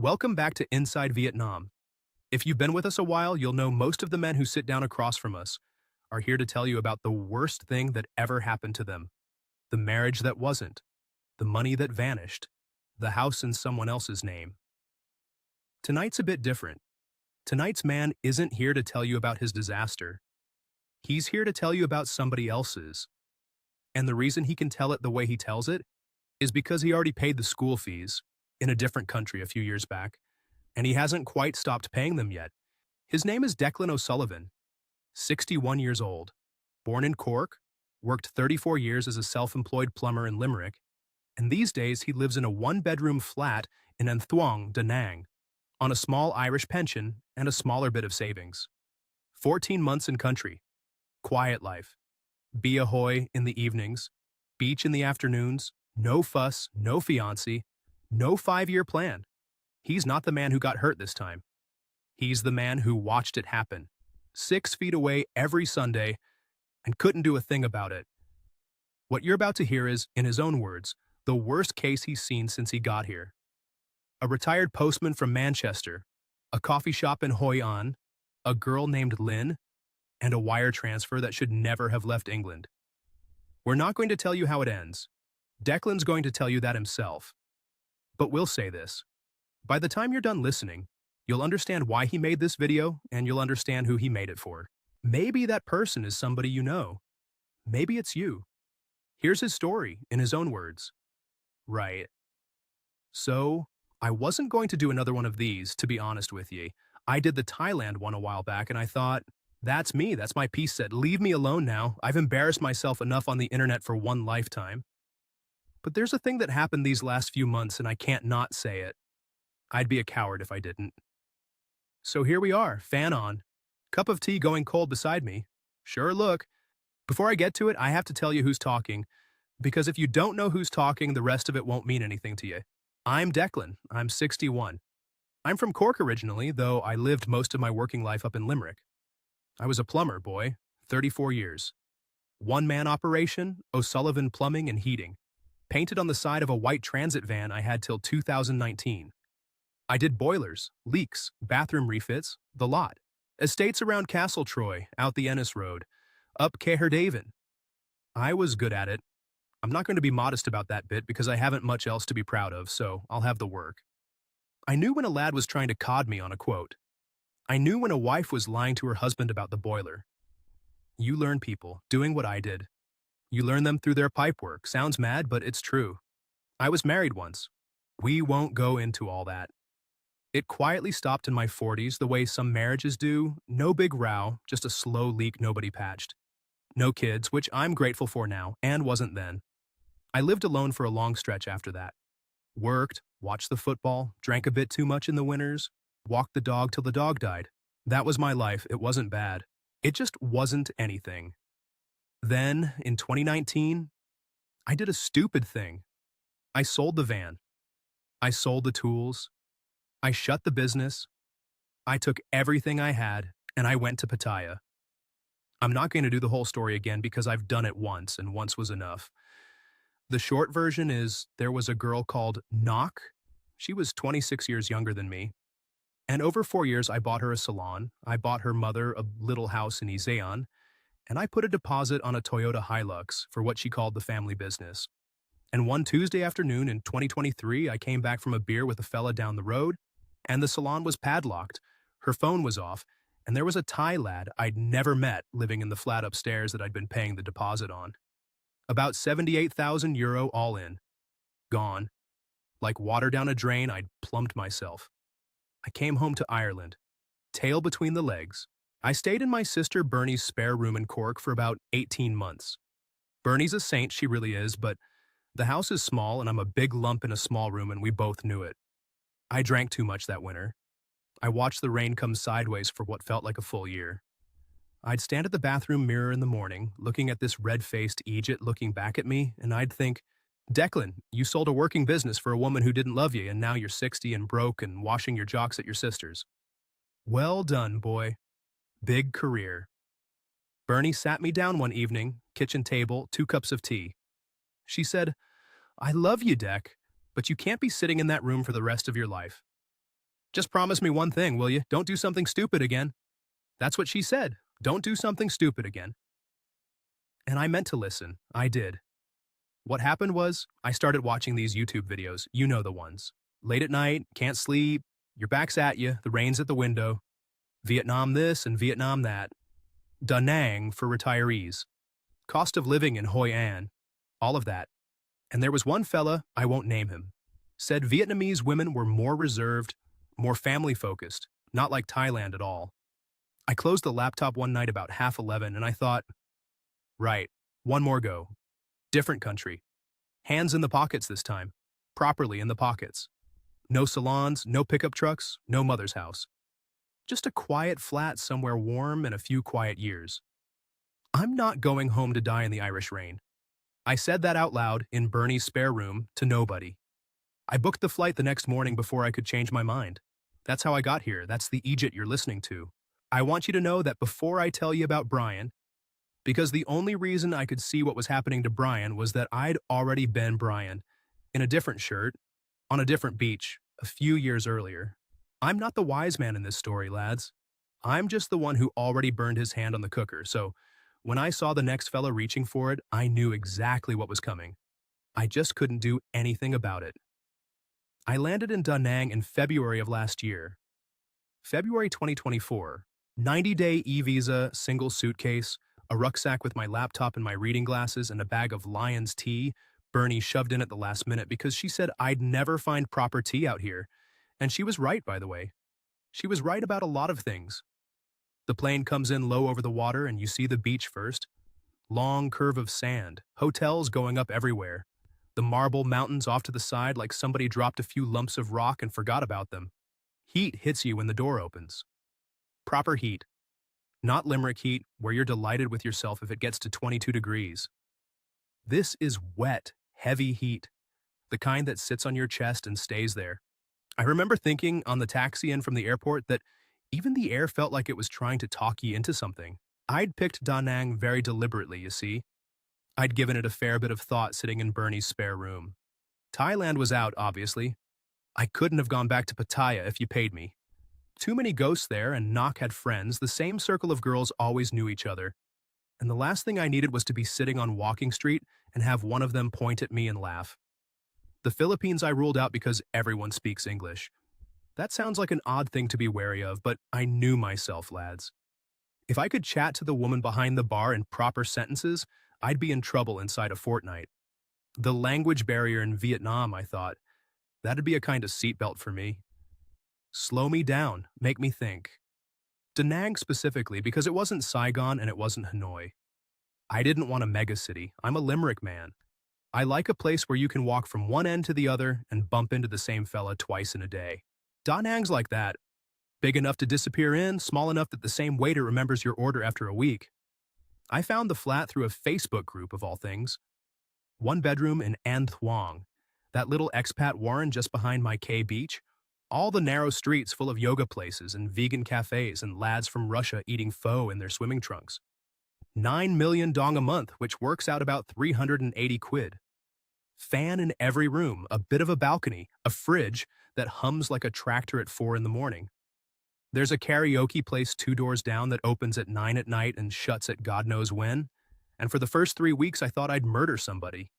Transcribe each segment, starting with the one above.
Welcome back to Inside Vietnam. If you've been with us a while, you'll know most of the men who sit down across from us are here to tell you about the worst thing that ever happened to them. The marriage that wasn't, the money that vanished, the house in someone else's name. Tonight's a bit different. Tonight's man isn't here to tell you about his disaster. He's here to tell you about somebody else's. And the reason he can tell it the way he tells it is because he already paid the school fees in a different country a few years back, and he hasn't quite stopped paying them yet. His name is Declan O'Sullivan, 61 years old, born in Cork, worked 34 years as a self-employed plumber in Limerick, and these days he lives in a one-bedroom flat in Thuong, Da Nang, on a small Irish pension and a smaller bit of savings. 14 months in country, quiet life, bee ahoy in the evenings, beach in the afternoons, no fuss, no fiancé, no 5-year plan. He's not the man who got hurt this time. He's the man who watched it happen, 6 feet away every Sunday, and couldn't do a thing about it. What you're about to hear is, in his own words, the worst case he's seen since he got here. A retired postman from Manchester, a coffee shop in Hoi An, a girl named Lynn, and a wire transfer that should never have left England. We're not going to tell you how it ends. Declan's going to tell you that himself. But we'll say this. By the time you're done listening, you'll understand why he made this video, and you'll understand who he made it for. Maybe that person is somebody you know. Maybe it's you. Here's his story, in his own words. Right. So, I wasn't going to do another one of these, to be honest with ye. I did the Thailand one a while back, and I thought, that's me, that's my piece set. Leave me alone now. I've embarrassed myself enough on the internet for one lifetime. But there's a thing that happened these last few months, and I can't not say it. I'd be a coward if I didn't. So here we are, fan on. Cup of tea going cold beside me. Sure, look. Before I get to it, I have to tell you who's talking, because if you don't know who's talking, the rest of it won't mean anything to you. I'm Declan. I'm 61. I'm from Cork originally, though I lived most of my working life up in Limerick. I was a plumber, boy, 34 years. One-man operation, O'Sullivan Plumbing and Heating. Painted on the side of a white transit van I had till 2019. I did boilers, leaks, bathroom refits, the lot. Estates around Castle Troy, out the Ennis Road, up Caherdaven. I was good at it. I'm not going to be modest about that bit because I haven't much else to be proud of, so I'll have the work. I knew when a lad was trying to cod me on a quote. I knew when a wife was lying to her husband about the boiler. You learn people, doing what I did. You learn them through their pipework. Sounds mad, but it's true. I was married once. We won't go into all that. It quietly stopped in my 40s the way some marriages do. No big row, just a slow leak nobody patched. No kids, which I'm grateful for now, and wasn't then. I lived alone for a long stretch after that. Worked, watched the football, drank a bit too much in the winters, walked the dog till the dog died. That was my life. It wasn't bad. It just wasn't anything. Then, in 2019, I did a stupid thing. I sold the van. I sold the tools. I shut the business. I took everything I had, and I went to Pattaya. I'm not going to do the whole story again because I've done it once, and once was enough. The short version is there was a girl called Knock. She was 26 years younger than me. And over 4 years, I bought her a salon. I bought her mother a little house in Iseon. And I put a deposit on a Toyota Hilux for what she called the family business. And one Tuesday afternoon in 2023, I came back from a beer with a fella down the road, and the salon was padlocked, her phone was off, and there was a Thai lad I'd never met living in the flat upstairs that I'd been paying the deposit on. About 78,000 euro all in. Gone. Like water down a drain, I'd plumped myself. I came home to Ireland, tail between the legs. I stayed in my sister Bernie's spare room in Cork for about 18 months. Bernie's a saint, she really is, but the house is small and I'm a big lump in a small room and we both knew it. I drank too much that winter. I watched the rain come sideways for what felt like a full year. I'd stand at the bathroom mirror in the morning, looking at this red-faced Egypt looking back at me, and I'd think, Declan, you sold a working business for a woman who didn't love you and now you're 60 and broke and washing your jocks at your sister's. Well done, boy. Big career. Bernie sat me down one evening, kitchen table, 2 cups of tea. She said, I love you, Deck, but you can't be sitting in that room for the rest of your life. Just promise me one thing, will you? Don't do something stupid again. That's what she said. Don't do something stupid again. And I meant to listen. I did. What happened was, I started watching these YouTube videos. You know the ones. Late at night, can't sleep, your back's at you, the rain's at the window. Vietnam this and Vietnam that. Da Nang for retirees. Cost of living in Hoi An. All of that. And there was one fella, I won't name him, said Vietnamese women were more reserved, more family-focused, not like Thailand at all. I closed the laptop one night about 11:30 and I thought, right, one more go. Different country. Hands in the pockets this time. Properly in the pockets. No salons, no pickup trucks, no mother's house. Just a quiet flat somewhere warm and a few quiet years. I'm not going home to die in the Irish rain. I said that out loud in Bernie's spare room to nobody. I booked the flight the next morning before I could change my mind. That's how I got here. That's the Egypt you're listening to. I want you to know that before I tell you about Brian, because the only reason I could see what was happening to Brian was that I'd already been Brian, in a different shirt, on a different beach, a few years earlier. I'm not the wise man in this story, lads. I'm just the one who already burned his hand on the cooker, so when I saw the next fella reaching for it, I knew exactly what was coming. I just couldn't do anything about it. I landed in Da Nang in February of last year. February 2024, 90-day e-visa, single suitcase, a rucksack with my laptop and my reading glasses, and a bag of Lion's tea Bernie shoved in at the last minute because she said I'd never find proper tea out here. And she was right, by the way. She was right about a lot of things. The plane comes in low over the water and you see the beach first. Long curve of sand, hotels going up everywhere. The marble mountains off to the side like somebody dropped a few lumps of rock and forgot about them. Heat hits you when the door opens. Proper heat. Not Limerick heat, where you're delighted with yourself if it gets to 22 degrees. This is wet, heavy heat. The kind that sits on your chest and stays there. I remember thinking on the taxi in from the airport that even the air felt like it was trying to talk you into something. I'd picked Da Nang very deliberately, you see. I'd given it a fair bit of thought sitting in Bernie's spare room. Thailand was out, obviously. I couldn't have gone back to Pattaya if you paid me. Too many ghosts there, and Nok had friends. The same circle of girls always knew each other. And the last thing I needed was to be sitting on Walking Street and have one of them point at me and laugh. The Philippines I ruled out because everyone speaks English. That sounds like an odd thing to be wary of, but I knew myself, lads. If I could chat to the woman behind the bar in proper sentences, I'd be in trouble inside a fortnight. The language barrier in Vietnam, I thought, that'd be a kind of seatbelt for me. Slow me down, make me think. Da Nang specifically because it wasn't Saigon and it wasn't Hanoi. I didn't want a megacity. I'm a Limerick man. I like a place where you can walk from one end to the other and bump into the same fella twice in a day. Da Nang's like that. Big enough to disappear in, small enough that the same waiter remembers your order after a week. I found the flat through a Facebook group of all things. One bedroom in An Thuong, that little expat warren just behind my K Beach. All the narrow streets full of yoga places and vegan cafes and lads from Russia eating pho in their swimming trunks. 9 million dong a month, which works out about 380 quid. Fan in every room, a bit of a balcony, a fridge that hums like a tractor at 4 in the morning. There's a karaoke place 2 doors down that opens at 9 at night and shuts at God knows when. And for the first 3 weeks, I thought I'd murder somebody.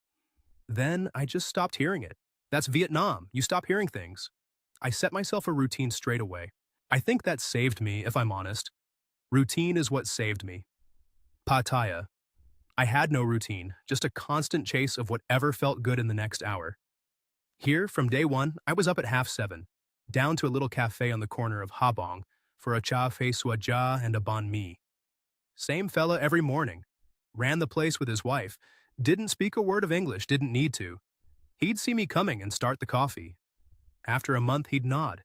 Then I just stopped hearing it. That's Vietnam. You stop hearing things. I set myself a routine straight away. I think that saved me, if I'm honest. Routine is what saved me. Pattaya. I had no routine, just a constant chase of whatever felt good in the next hour. Here, from day one, I was up at 7:30, down to a little cafe on the corner of Ha Bong for a cha fei sua ja and a banh mi. Same fella every morning. Ran the place with his wife. Didn't speak a word of English, didn't need to. He'd see me coming and start the coffee. After a month, he'd nod.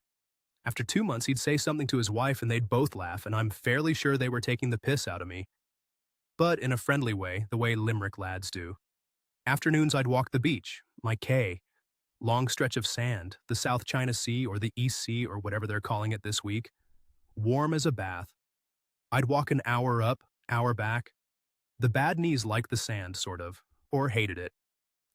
After 2 months, he'd say something to his wife and they'd both laugh, and I'm fairly sure they were taking the piss out of me. But in a friendly way, the way Limerick lads do. Afternoons, I'd walk the beach, my K, long stretch of sand, the South China Sea or the East Sea or whatever they're calling it this week, warm as a bath. I'd walk an hour up, hour back. The bad knees liked the sand, sort of, or hated it.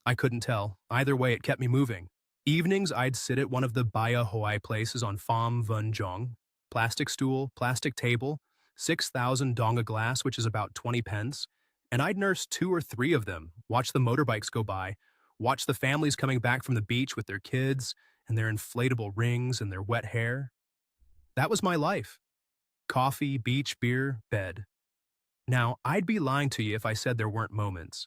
I couldn't tell. Either way, it kept me moving. Evenings, I'd sit at one of the Baya Hawaii places on Pham Vun Jong. Plastic stool, plastic table, 6,000 dong a glass, which is about 20 pence. And I'd nurse two or three of them, watch the motorbikes go by, watch the families coming back from the beach with their kids and their inflatable rings and their wet hair. That was my life. Coffee, beach, beer, bed. Now, I'd be lying to you if I said there weren't moments.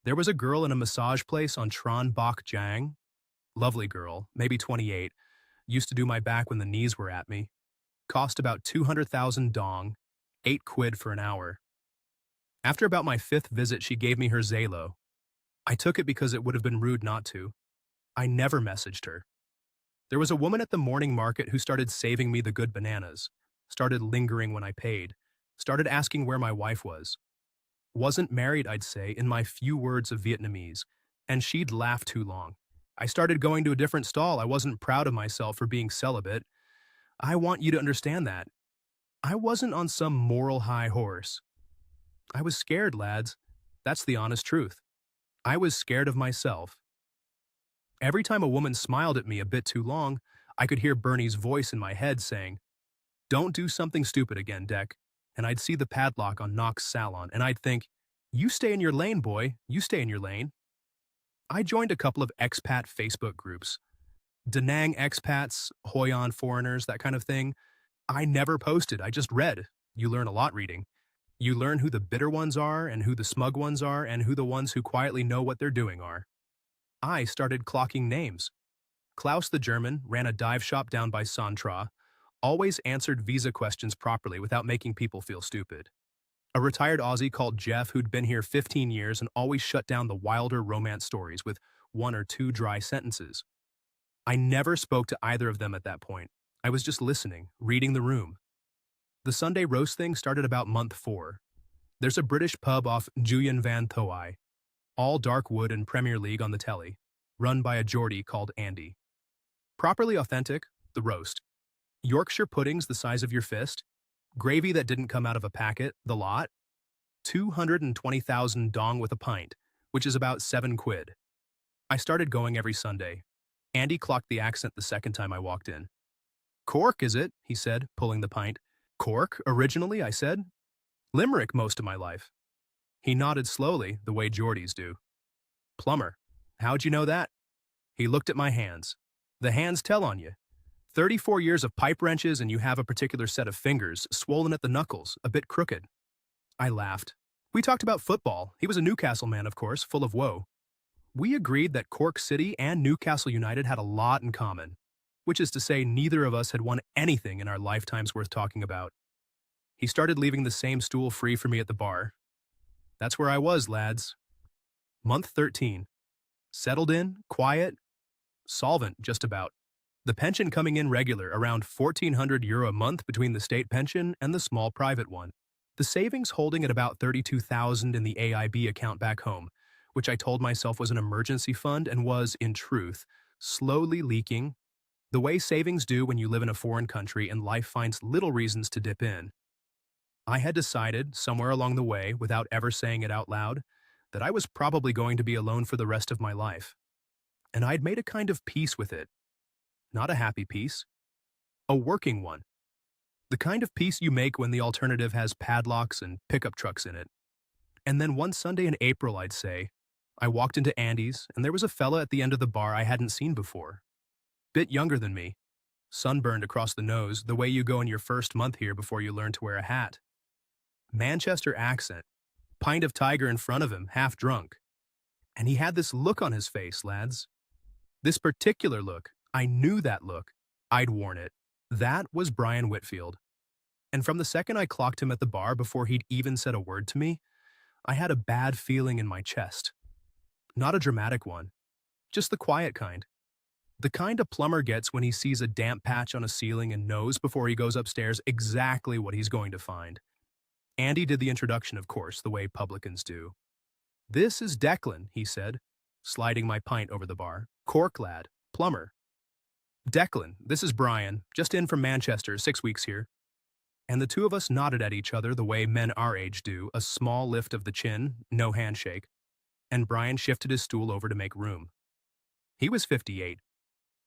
There was a girl in a massage place on Tron Bok Jang. Lovely girl, maybe 28, used to do my back when the knees were at me. Cost about 200,000 dong, 8 quid for an hour. After about my 5th visit, she gave me her Zalo. I took it because it would have been rude not to. I never messaged her. There was a woman at the morning market who started saving me the good bananas, started lingering when I paid, started asking where my wife was. Wasn't married, I'd say, in my few words of Vietnamese, and she'd laugh too long. I started going to a different stall. I wasn't proud of myself for being celibate. I want you to understand that. I wasn't on some moral high horse. I was scared, lads. That's the honest truth. I was scared of myself. Every time a woman smiled at me a bit too long, I could hear Bernie's voice in my head saying, "Don't do something stupid again, Deck." And I'd see the padlock on Knox's salon, and I'd think, "You stay in your lane, boy. You stay in your lane." I joined a couple of expat Facebook groups. Da Nang expats, Hoi An foreigners, that kind of thing. I never posted, I just read. You learn a lot reading. You learn who the bitter ones are, and who the smug ones are, and who the ones who quietly know what they're doing are. I started clocking names. Klaus the German ran a dive shop down by Santra, always answered visa questions properly without making people feel stupid. A retired Aussie called Jeff who'd been here 15 years and always shut down the wilder romance stories with 1 or 2 dry sentences. I never spoke to either of them at that point. I was just listening, reading the room. The Sunday roast thing started about month 4. There's a British pub off Julian Van Thoai, all dark wood and Premier League on the telly, run by a Geordie called Andy. Properly authentic, the roast. Yorkshire puddings the size of your fist, gravy that didn't come out of a packet, the lot. 220,000 dong with a pint, which is about 7 quid. I started going every Sunday. Andy clocked the accent the second time I walked in. "Cork, is it?" he said, pulling the pint. "Cork, originally," I said. "Limerick most of my life." He nodded slowly, the way Geordies do. "Plumber. How'd you know that?" He looked at my hands. "The hands tell on you. 34 years of pipe wrenches and you have a particular set of fingers, swollen at the knuckles, a bit crooked." I laughed. We talked about football. He was a Newcastle man, of course, full of woe. We agreed that Cork City and Newcastle United had a lot in common, which is to say neither of us had won anything in our lifetimes worth talking about. He started leaving the same stool free for me at the bar. That's where I was, lads. Month 13. Settled in, quiet, solvent just about. The pension coming in regular, around €1,400 a month between the state pension and the small private one. The savings holding at about 32,000 in the AIB account back home, which I told myself was an emergency fund and was, in truth, slowly leaking, the way savings do when you live in a foreign country and life finds little reasons to dip in. I had decided, somewhere along the way, without ever saying it out loud, that I was probably going to be alone for the rest of my life. And I'd made a kind of peace with it. Not a happy peace. A working one. The kind of peace you make when the alternative has padlocks and pickup trucks in it. And then one Sunday in April, I'd say, I walked into Andy's, and there was a fella at the end of the bar I hadn't seen before. Bit younger than me. Sunburned across the nose, the way you go in your first month here before you learn to wear a hat. Manchester accent. Pint of Tiger in front of him, half drunk. And he had this look on his face, lads. This particular look. I knew that look. I'd worn it. That was Brian Whitfield. And from the second I clocked him at the bar before he'd even said a word to me, I had a bad feeling in my chest. Not a dramatic one. Just the quiet kind. The kind a plumber gets when he sees a damp patch on a ceiling and knows before he goes upstairs exactly what he's going to find. Andy did the introduction, of course, the way publicans do. "This is Declan," he said, sliding my pint over the bar. "Cork lad, plumber." "Declan, this is Brian, just in from Manchester, 6 weeks here." And the two of us nodded at each other the way men our age do, a small lift of the chin, no handshake. And Brian shifted his stool over to make room. He was 58,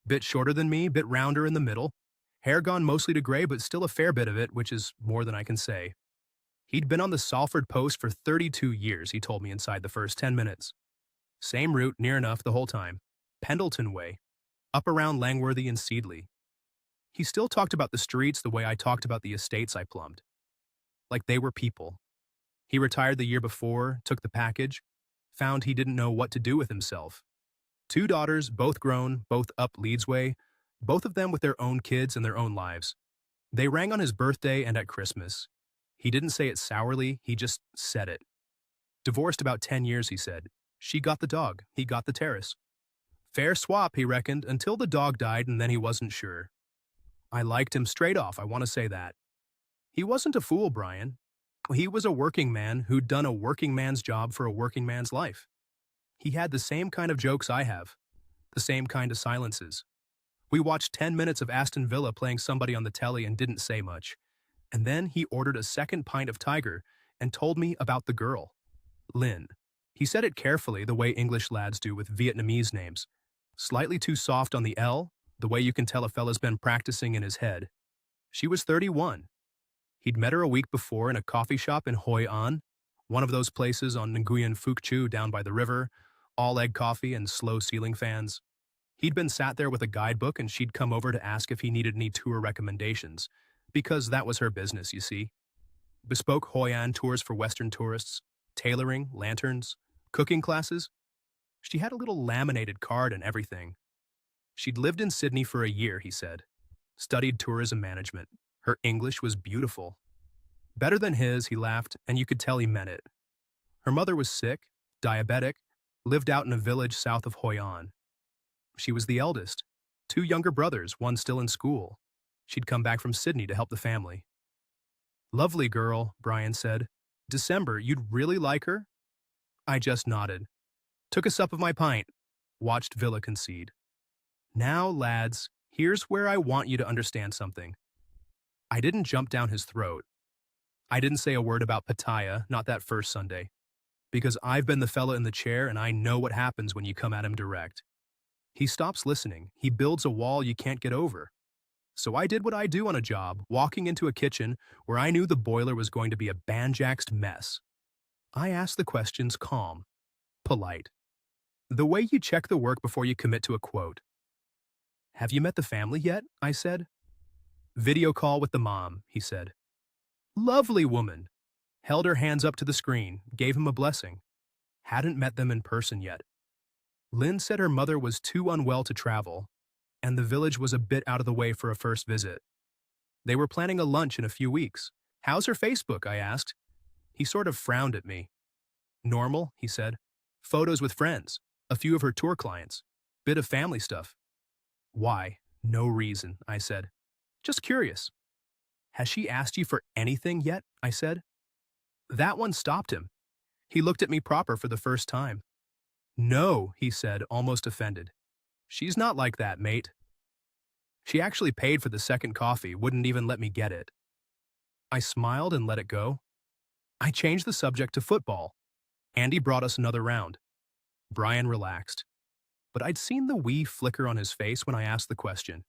Bit shorter than me, bit rounder in the middle. Hair gone mostly to gray, but still a fair bit of it, which is more than I can say. He'd been on the Salford Post for 32 years, he told me inside the first 10 minutes. Same route, near enough the whole time. Pendleton way. Up around Langworthy and Seedley. He still talked about the streets the way I talked about the estates I plumbed. Like they were people. He retired the year before, took the package, found he didn't know what to do with himself. 2 daughters, both grown, both up Leeds way, both of them with their own kids and their own lives. They rang on his birthday and at Christmas. He didn't say it sourly, he just said it. Divorced about 10 years, he said. She got the dog, he got the terrace. Fair swap, he reckoned, until the dog died and then he wasn't sure. I liked him straight off, I want to say that. He wasn't a fool, Brian. He was a working man who'd done a working man's job for a working man's life. He had the same kind of jokes I have, the same kind of silences. We watched 10 minutes of Aston Villa playing somebody on the telly and didn't say much. And then he ordered a second pint of Tiger and told me about the girl, Lynn. He said it carefully, the way English lads do with Vietnamese names. Slightly too soft on the L, the way you can tell a fella's been practicing in his head. She was 31. He'd met her a week before in a coffee shop in Hoi An, one of those places on Nguyen Phuc Chu down by the river, all-egg coffee and slow ceiling fans. He'd been sat there with a guidebook and she'd come over to ask if he needed any tour recommendations, because that was her business, you see. Bespoke Hoi An tours for Western tourists, tailoring, lanterns, cooking classes. She had a little laminated card and everything. She'd lived in Sydney for a year, he said. Studied tourism management. Her English was beautiful. Better than his, he laughed, and you could tell he meant it. Her mother was sick, diabetic, lived out in a village south of Hoi An. She was the eldest. 2 younger brothers, one still in school. She'd come back from Sydney to help the family. Lovely girl, Brian said. December, you'd really like her? I just nodded. Took a sup of my pint. Watched Villa concede. Now, lads, here's where I want you to understand something. I didn't jump down his throat. I didn't say a word about Pattaya, not that first Sunday. Because I've been the fella in the chair and I know what happens when you come at him direct. He stops listening. He builds a wall you can't get over. So I did what I do on a job, walking into a kitchen where I knew the boiler was going to be a banjaxed mess. I asked the questions calm, polite. The way you check the work before you commit to a quote. Have you met the family yet? I said. Video call with the mom, he said. Lovely woman. Held her hands up to the screen, gave him a blessing. Hadn't met them in person yet. Lynn said her mother was too unwell to travel, and the village was a bit out of the way for a first visit. They were planning a lunch in a few weeks. How's her Facebook? I asked. He sort of frowned at me. Normal, he said. Photos with friends, a few of her tour clients, bit of family stuff. Why? No reason, I said. Just curious. Has she asked you for anything yet? I said. That one stopped him. He looked at me proper for the first time. No, he said, almost offended. She's not like that, mate. She actually paid for the second coffee, wouldn't even let me get it. I smiled and let it go. I changed the subject to football. Andy brought us another round. Brian relaxed. But I'd seen the wee flicker on his face when I asked the question.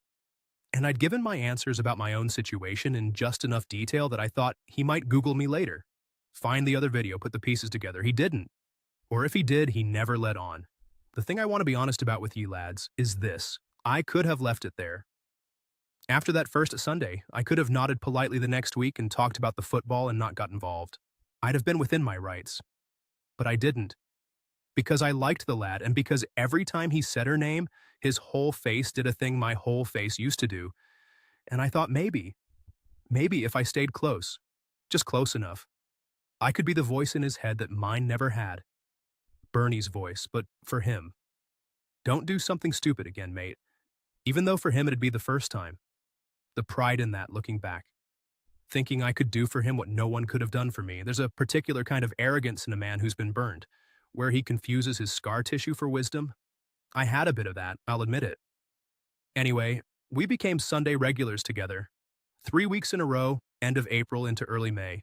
And I'd given my answers about my own situation in just enough detail that I thought he might Google me later. Find the other video, put the pieces together. He didn't. Or if he did, he never let on. The thing I want to be honest about with you lads is this. I could have left it there. After that first Sunday, I could have nodded politely the next week and talked about the football and not got involved. I'd have been within my rights. But I didn't. Because I liked the lad, and because every time he said her name, his whole face did a thing my whole face used to do. And I thought maybe if I stayed close, just close enough, I could be the voice in his head that mine never had. Bernie's voice, but for him. Don't do something stupid again, mate. Even though for him it'd be the first time. The pride in that, looking back. Thinking I could do for him what no one could have done for me. There's a particular kind of arrogance in a man who's been burned, where he confuses his scar tissue for wisdom. I had a bit of that, I'll admit it. Anyway, we became Sunday regulars together. 3 weeks in a row, end of April into early May.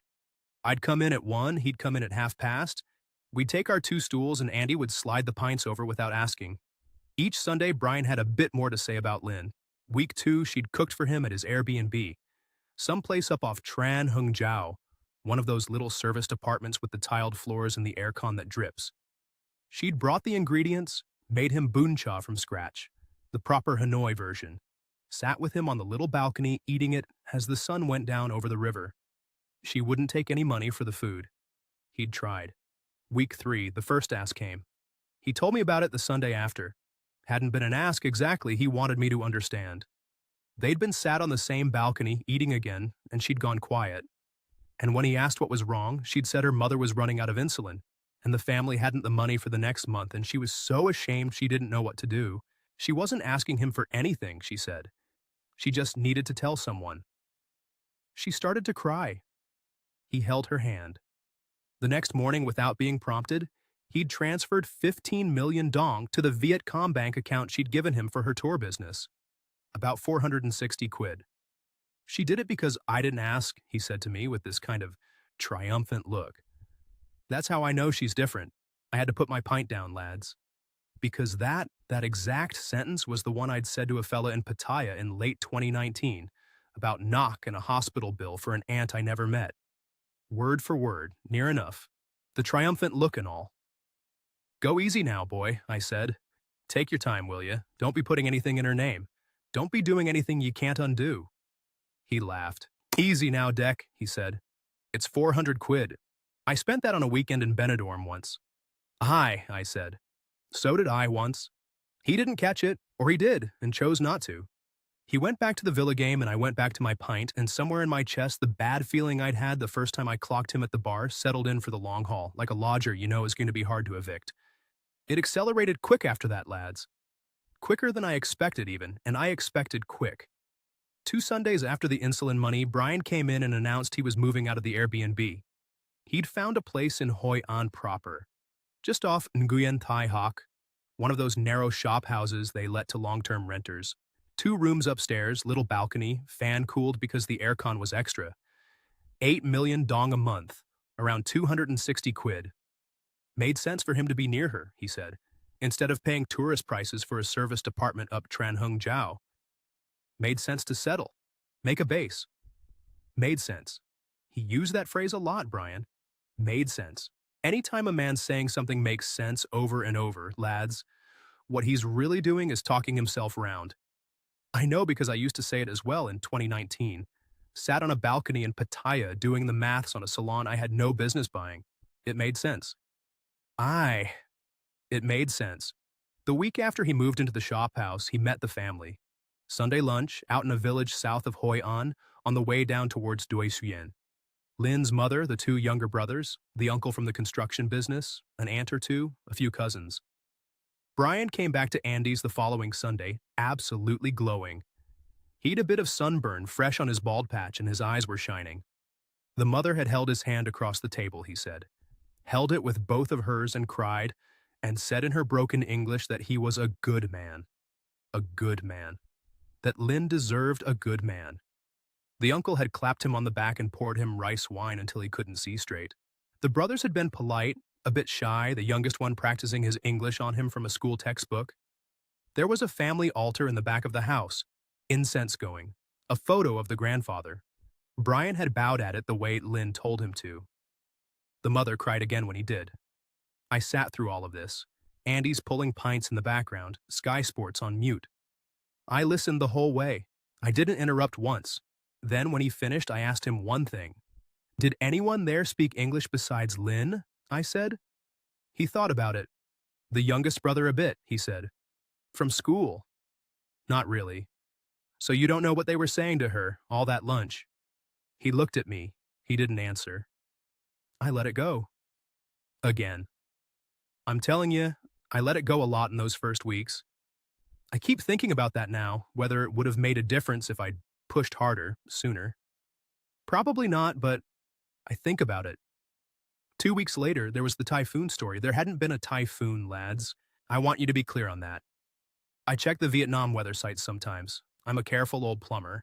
I'd come in at 1, he'd come in at 1:30. We'd take our 2 stools and Andy would slide the pints over without asking. Each Sunday, Brian had a bit more to say about Lynn. Week 2, she'd cooked for him at his Airbnb, someplace up off Tran Hung Jiao, one of those little serviced apartments with the tiled floors and the aircon that drips. She'd brought the ingredients, made him bun cha from scratch, the proper Hanoi version, sat with him on the little balcony eating it as the sun went down over the river. She wouldn't take any money for the food. He'd tried. Week 3, the first ask came. He told me about it the Sunday after. Hadn't been an ask exactly, he wanted me to understand. They'd been sat on the same balcony, eating again, and she'd gone quiet. And when he asked what was wrong, she'd said her mother was running out of insulin, and the family hadn't the money for the next month, and she was so ashamed she didn't know what to do. She wasn't asking him for anything, she said. She just needed to tell someone. She started to cry. He held her hand. The next morning, without being prompted, he'd transferred 15 million dong to the Viet Cong bank account she'd given him for her tour business. About 460 quid. She did it because I didn't ask, he said to me with this kind of triumphant look. That's how I know she's different. I had to put my pint down, lads. Because that exact sentence was the one I'd said to a fella in Pattaya in late 2019 about knock and a hospital bill for an aunt I never met. Word for word, near enough. The triumphant look and all. Go easy now, boy, I said. Take your time, will you? Don't be putting anything in her name. Don't be doing anything you can't undo. He laughed. Easy now, Deck, he said. It's 400 quid. I spent that on a weekend in Benidorm once. Aye, I said. So did I once. He didn't catch it, or he did, and chose not to. He went back to the Villa game and I went back to my pint, and somewhere in my chest the bad feeling I'd had the first time I clocked him at the bar settled in for the long haul, like a lodger you know is going to be hard to evict. It accelerated quick after that, lads. Quicker than I expected even, and I expected quick. 2 Sundays after the insulin money, Brian came in and announced he was moving out of the Airbnb. He'd found a place in Hoi An proper, just off Nguyen Thai Hoc, one of those narrow shop houses they let to long-term renters. 2 rooms upstairs, little balcony, fan-cooled because the aircon was extra. 8 million dong a month, around 260 quid. Made sense for him to be near her, he said, instead of paying tourist prices for a serviced apartment up Tran Hung Jiao. Made sense to settle. Make a base. Made sense. He used that phrase a lot, Brian. Made sense. Anytime a man's saying something makes sense over and over, lads, what he's really doing is talking himself round. I know because I used to say it as well in 2019. Sat on a balcony in Pattaya doing the maths on a salon I had no business buying. It made sense. It made sense. The week after he moved into the shop house, he met the family. Sunday lunch, out in a village south of Hoi An, on the way down towards Doi Xuyen. Lynn's mother, the 2 younger brothers, the uncle from the construction business, an aunt or 2, a few cousins. Brian came back to Andy's the following Sunday, absolutely glowing. He'd a bit of sunburn fresh on his bald patch and his eyes were shining. The mother had held his hand across the table, he said. Held it with both of hers and cried, and said in her broken English that he was a good man. A good man. That Lynn deserved a good man. The uncle had clapped him on the back and poured him rice wine until he couldn't see straight. The brothers had been polite, a bit shy, the youngest one practicing his English on him from a school textbook. There was a family altar in the back of the house, incense going, a photo of the grandfather. Brian had bowed at it the way Lynn told him to. The mother cried again when he did. I sat through all of this. Andy's pulling pints in the background, Sky Sports on mute. I listened the whole way. I didn't interrupt once. Then when he finished, I asked him one thing. Did anyone there speak English besides Lynn? I said. He thought about it. The youngest brother a bit, he said. From school. Not really. So you don't know what they were saying to her, all that lunch? He looked at me. He didn't answer. I let it go. Again. I'm telling you, I let it go a lot in those first weeks. I keep thinking about that now, whether it would have made a difference if I'd pushed harder, sooner. Probably not, but I think about it. 2 weeks later, there was the typhoon story. There hadn't been a typhoon, lads. I want you to be clear on that. I check the Vietnam weather sites sometimes. I'm a careful old plumber.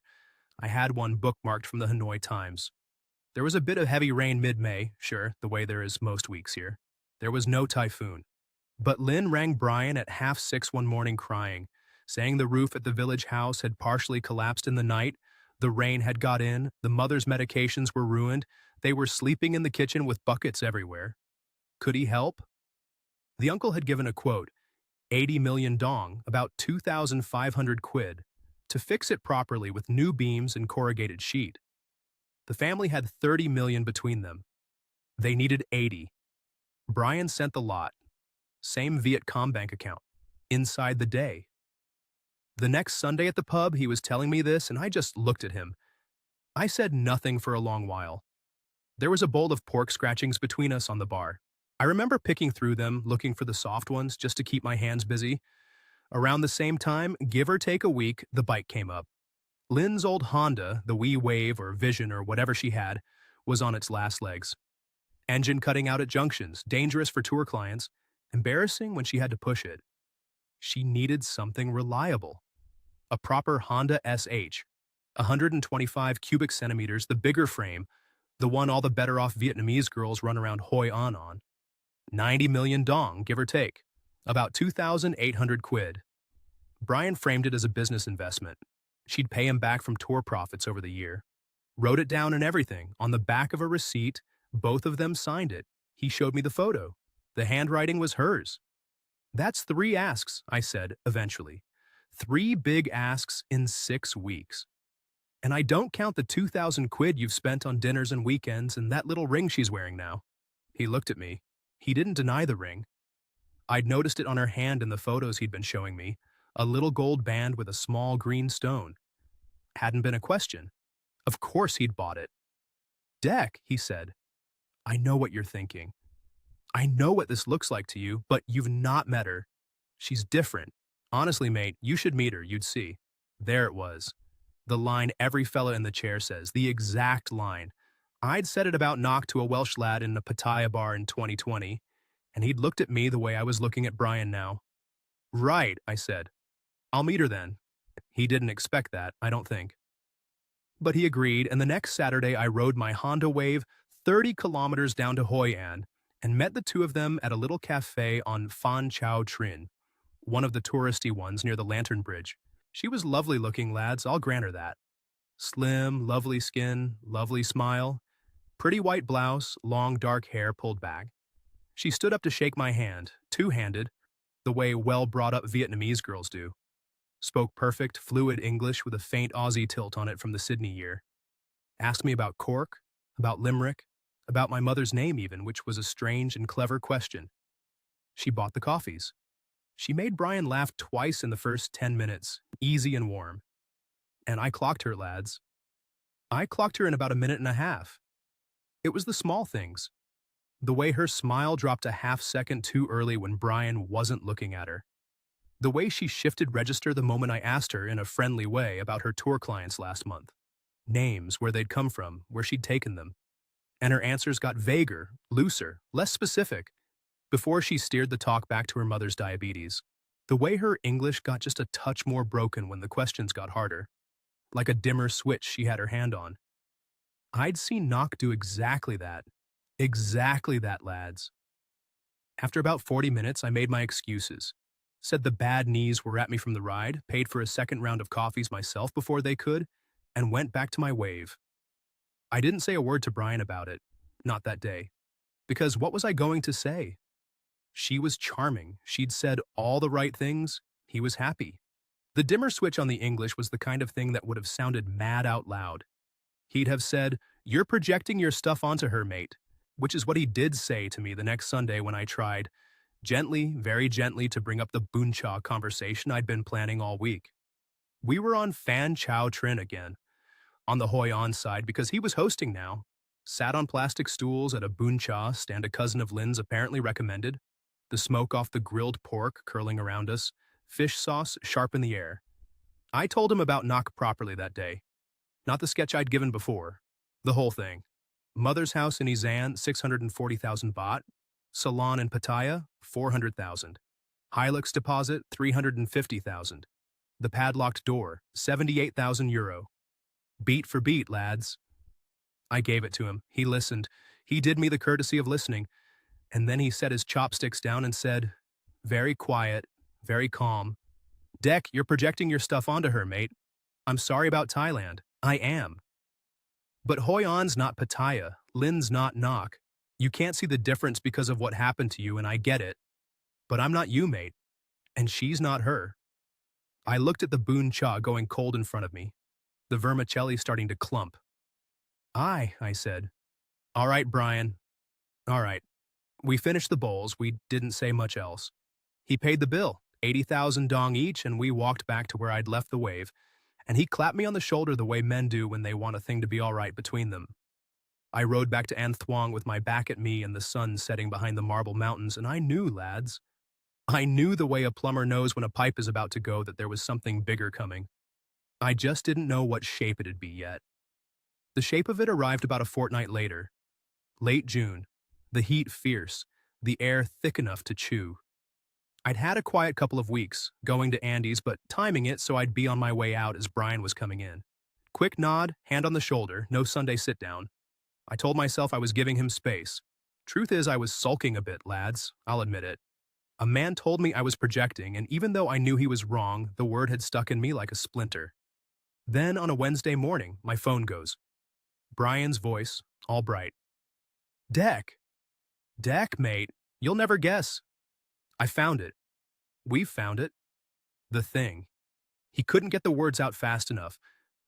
I had one bookmarked from the Hanoi Times. There was a bit of heavy rain mid-May, sure, the way there is most weeks here. There was no typhoon. But Lynn rang Brian at 5:30 one morning crying, saying the roof at the village house had partially collapsed in the night, the rain had got in, the mother's medications were ruined, they were sleeping in the kitchen with buckets everywhere. Could he help? The uncle had given a quote, 80 million dong, about 2,500 quid, to fix it properly with new beams and corrugated sheet. The family had 30 million between them. They needed 80. Brian sent the lot. Same Viet Cong bank account. Inside the day. The next Sunday at the pub, he was telling me this, and I just looked at him. I said nothing for a long while. There was a bowl of pork scratchings between us on the bar. I remember picking through them, looking for the soft ones, just to keep my hands busy. Around the same time, give or take a week, the bike came up. Lynn's old Honda, the Wii Wave or Vision or whatever she had, was on its last legs. Engine cutting out at junctions, dangerous for tour clients, embarrassing when she had to push it. She needed something reliable. A proper Honda SH, 125 cubic centimeters, the bigger frame, the one all the better off Vietnamese girls run around Hoi An on. 90 million dong, give or take. About 2,800 quid. Brian framed it as a business investment. She'd pay him back from tour profits over the year. Wrote it down and everything, on the back of a receipt. Both of them signed it. He showed me the photo. The handwriting was hers. That's 3 asks, I said, eventually. 3 big asks in 6 weeks. And I don't count the 2,000 quid you've spent on dinners and weekends and that little ring she's wearing now. He looked at me. He didn't deny the ring. I'd noticed it on her hand in the photos he'd been showing me, a little gold band with a small green stone. Hadn't been a question. Of course he'd bought it. Deck, he said, I know what you're thinking. I know what this looks like to you, but you've not met her. She's different. Honestly, mate, you should meet her, you'd see. There it was. The line every fella in the chair says, the exact line. I'd said it about knock to a Welsh lad in a Pattaya bar in 2020, and he'd looked at me the way I was looking at Brian now. Right, I said. I'll meet her then. He didn't expect that, I don't think. But he agreed, and the next Saturday I rode my Honda Wave 30 kilometers down to Hoi An and met the two of them at a little cafe on Phan Chau Trin, one of the touristy ones near the Lantern Bridge. She was lovely looking, lads, I'll grant her that. Slim, lovely skin, lovely smile, pretty white blouse, long dark hair pulled back. She stood up to shake my hand, two-handed, the way well-brought-up Vietnamese girls do. Spoke perfect, fluid English with a faint Aussie tilt on it from the Sydney year. Asked me about Cork, about Limerick, about my mother's name even, which was a strange and clever question. She bought the coffees. She made Brian laugh twice in the first 10 minutes, easy and warm. And I clocked her, lads. I clocked her in about a minute and a half. It was the small things. The way her smile dropped a half-second too early when Brian wasn't looking at her. The way she shifted register the moment I asked her in a friendly way about her tour clients last month. Names, where they'd come from, where she'd taken them. And her answers got vaguer, looser, less specific, before she steered the talk back to her mother's diabetes. The way her English got just a touch more broken when the questions got harder. Like a dimmer switch she had her hand on. I'd seen Nock do exactly that. Exactly that, lads. After about 40 minutes, I made my excuses. Said the bad knees were at me from the ride, paid for a second round of coffees myself before they could, and went back to my wave. I didn't say a word to Brian about it, not that day. Because what was I going to say? She was charming, she'd said all the right things, he was happy. The dimmer switch on the English was the kind of thing that would have sounded mad out loud. He'd have said, "You're projecting your stuff onto her, mate," which is what he did say to me the next Sunday when I tried, gently, very gently, to bring up the Boon Cha conversation I'd been planning all week. We were on Phan Chau Trin again, on the Hoi An side because he was hosting now. Sat on plastic stools at a Boon Cha stand a cousin of Lynn's apparently recommended, the smoke off the grilled pork curling around us, fish sauce sharp in the air. I told him about Knock properly that day. Not the sketch I'd given before. The whole thing. Mother's house in Isan, 640,000 baht. Salon in Pattaya, 400,000. Hilux deposit, 350,000. The padlocked door, 78,000 euro. Beat for beat, lads. I gave it to him. He listened. He did me the courtesy of listening. And then he set his chopsticks down and said, Very quiet, very calm. Deck, you're projecting your stuff onto her, mate. I'm sorry about Thailand. I am. But Hoi An's not Pattaya. Lynn's not Nok. You can't see the difference because of what happened to you, and I get it. But I'm not you, mate. And she's not her. I looked at the Boon Cha going cold in front of me, the vermicelli starting to clump. I said. All right, Brian. All right. We finished the bowls. We didn't say much else. He paid the bill, 80,000 dong each, and we walked back to where I'd left the wave, and he clapped me on the shoulder the way men do when they want a thing to be all right between them. I rode back to An Thuong with my back at me and the sun setting behind the marble mountains, and I knew, lads. I knew the way a plumber knows when a pipe is about to go that there was something bigger coming. I just didn't know what shape it'd be yet. The shape of it arrived about a fortnight later. Late June. The heat fierce, the air thick enough to chew. I'd had a quiet couple of weeks, going to Andy's but timing it so I'd be on my way out as Brian was coming in. Quick nod, hand on the shoulder, no Sunday sit-down. I told myself I was giving him space. Truth is I was sulking a bit, lads, I'll admit it. A man told me I was projecting, and even though I knew he was wrong, the word had stuck in me like a splinter. Then, on a Wednesday morning, my phone goes. Brian's voice, all bright. Deck! Deck, mate, you'll never guess. I found it. We've found it. The thing. He couldn't get the words out fast enough.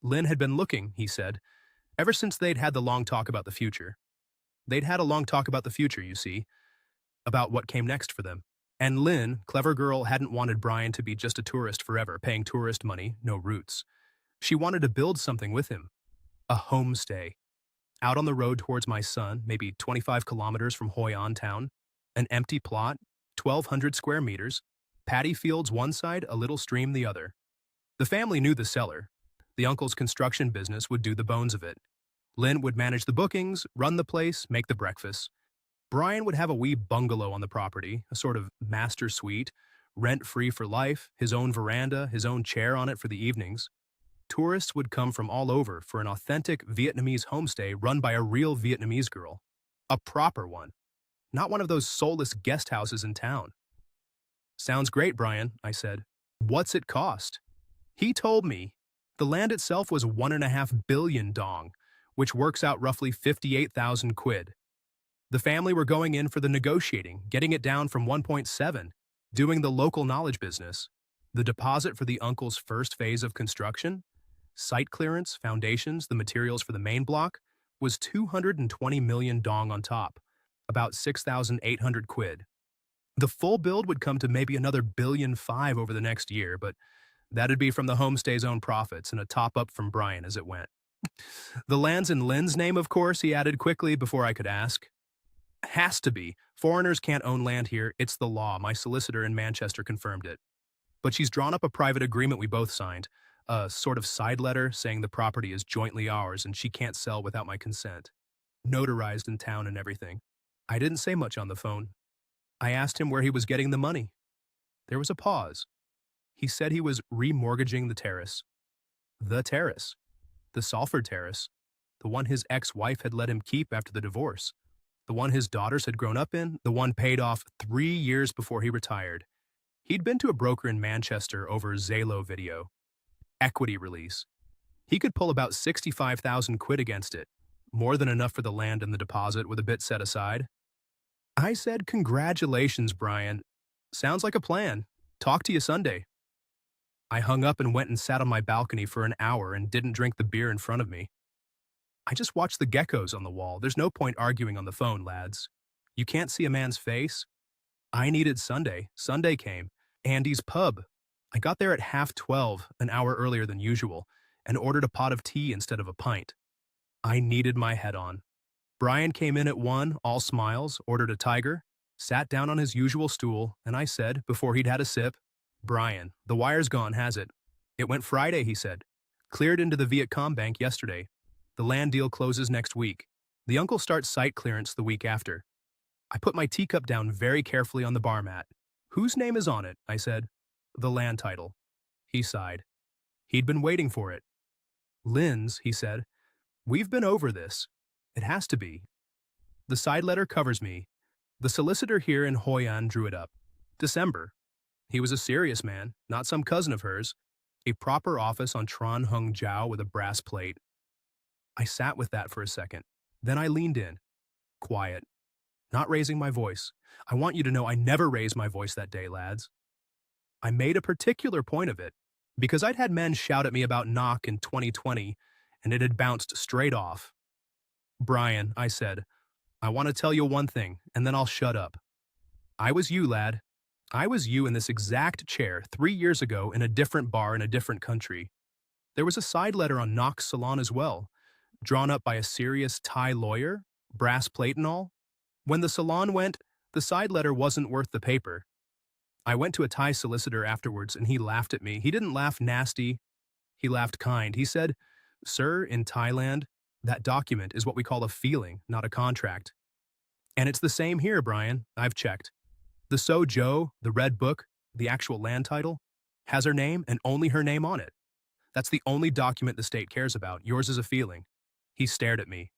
Lynn had been looking, he said, ever since they'd had the long talk about the future. They'd had a long talk about the future, you see, about what came next for them. And Lynn, clever girl, hadn't wanted Brian to be just a tourist forever, paying tourist money, no roots. She wanted to build something with him. A homestay. Out on the road towards my son, maybe 25 kilometers from Hoi An town. An empty plot, 1,200 square meters. Paddy fields one side, a little stream the other. The family knew the seller. The uncle's construction business would do the bones of it. Lynn would manage the bookings, run the place, make the breakfast. Brian would have a wee bungalow on the property, a sort of master suite, rent-free for life, his own veranda, his own chair on it for the evenings. Tourists would come from all over for an authentic Vietnamese homestay run by a real Vietnamese girl. A proper one. Not one of those soulless guest houses in town. Sounds great, Brian, I said. What's it cost? He told me the land itself was 1.5 billion dong, which works out roughly 58,000 quid. The family were going in for the negotiating, getting it down from 1.7, doing the local knowledge business. The deposit for the uncle's first phase of construction, site clearance, foundations, the materials for the main block, was 220 million dong on top, about 6,800 quid. The full build would come to maybe another 1.5 billion over the next year, but that'd be from the homestay's own profits and a top-up from Brian as it went. The land's in Lynn's name, of course, he added quickly before I could ask. Has to be. Foreigners can't own land here. It's the law. My solicitor in Manchester confirmed it. But she's drawn up a private agreement we both signed, a sort of side letter saying the property is jointly ours and she can't sell without my consent. Notarized in town and everything. I didn't say much on the phone. I asked him where he was getting the money. There was a pause. He said he was remortgaging the terrace. The terrace. The Salford terrace. The one his ex-wife had let him keep after the divorce. The one his daughters had grown up in. The one paid off 3 years before he retired. He'd been to a broker in Manchester over Zalo video. Equity release. He could pull about 65,000 quid against it. More than enough for the land and the deposit with a bit set aside. I said, congratulations, Brian. Sounds like a plan. Talk to you Sunday. I hung up and went and sat on my balcony for an hour and didn't drink the beer in front of me. I just watched the geckos on the wall. There's no point arguing on the phone, lads. You can't see a man's face. I needed Sunday. Sunday came. Andy's pub. I got there at 12:30, an hour earlier than usual, and ordered a pot of tea instead of a pint. I needed my head on. Brian came in at 1, all smiles, ordered a tiger, sat down on his usual stool, and I said, before he'd had a sip, Brian, the wire's gone, has it? It went Friday, he said. Cleared into the Vietcom bank yesterday. The land deal closes next week. The uncle starts site clearance the week after. I put my teacup down very carefully on the bar mat. Whose name is on it? I said. The land title. He sighed. He'd been waiting for it. Lynn's, he said. We've been over this. It has to be. The side letter covers me. The solicitor here in Hoi An drew it up. December. He was a serious man, not some cousin of hers. A proper office on Tron Hung Jiao with a brass plate. I sat with that for a second. Then I leaned in. Quiet. Not raising my voice. I want you to know I never raised my voice that day, lads. I made a particular point of it, because I'd had men shout at me about knock in 2020, and it had bounced straight off. Brian, I said, I want to tell you one thing, and then I'll shut up. I was you, lad. I was you in this exact chair 3 years ago in a different bar in a different country. There was a side letter on Knock's salon as well, drawn up by a serious Thai lawyer, brass plate and all. When the salon went, the side letter wasn't worth the paper. I went to a Thai solicitor afterwards and he laughed at me. He didn't laugh nasty. He laughed kind. He said, "Sir, in Thailand, that document is what we call a feeling, not a contract." And it's the same here, Brian. I've checked. The So Joe, the red book, the actual land title, has her name and only her name on it. That's the only document the state cares about. Yours is a feeling. He stared at me.